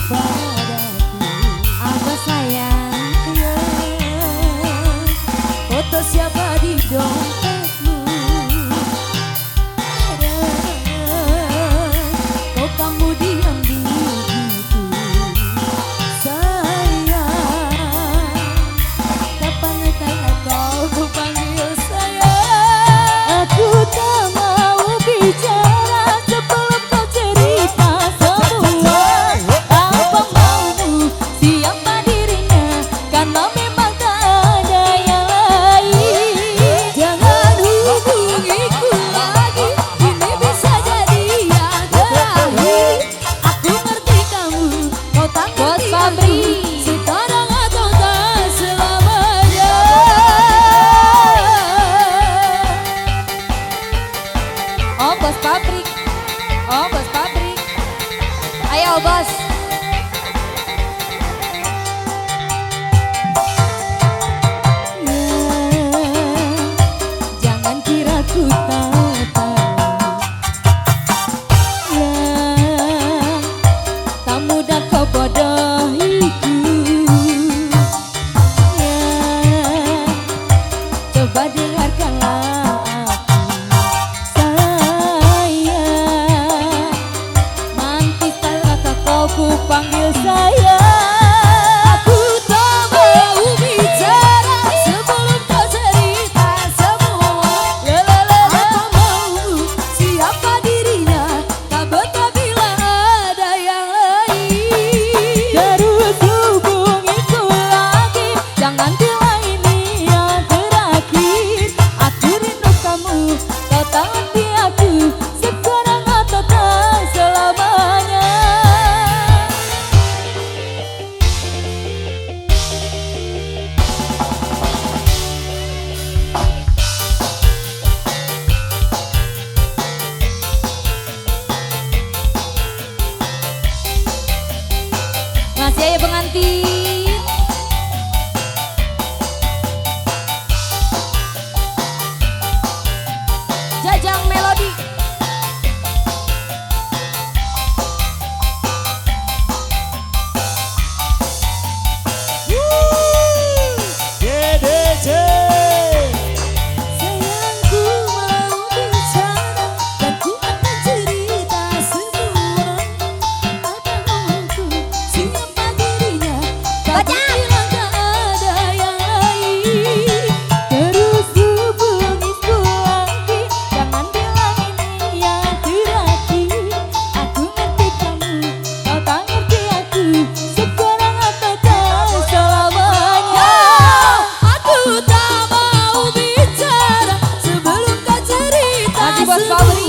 padaku. Apa sayang? Ya, foto siapa di dompetmu? Kok kamu diam begitu? Sayang, kapan kaya kau panggil sayang? Aku tak mau bicara sebelum kau cerita semua. Apa maumu, siapa dirinya, karena memang tak ada yang lain. Jangan hubungiku lagi, ini bisa jadi yang terakhir. Aku ngerti kamu, kau tak ngerti aku. Sekarang atau tak selamanya. Oh bos pabrik, oh bos pabrik, ayo bos. Jangan kira ku tak tahu, tak mudah kau bodohiku. Coba dengarkanlah aku, sayang. Mantis kata kau ku panggil sayang. Aku tak mau bicara sebelum kau cerita semua. Apa maumu, siapa dirinya, tak betah bila ada yang lain. Terus hubungiku lagi, jangan bilang ini yang terakhir. Aku rindu kamu, kau tak ngerti aku. Sekarang atau tak selamanya. Masih aja pengantin. Jajang Melodi. DDC. Sayangku mau bicara dan ku akan cerita semua. Apa mauku, siapa dirinya, tak bilang tak ada yang lain. Terus hubungiku lagi, jangan bilang ini yang terakhir. Aku ngerti kamu, kau tak ngerti aku. Sekarang atau tak selamanya. Aku tak mau bicara sebelum kau cerita Lagi bos semua. pabrik.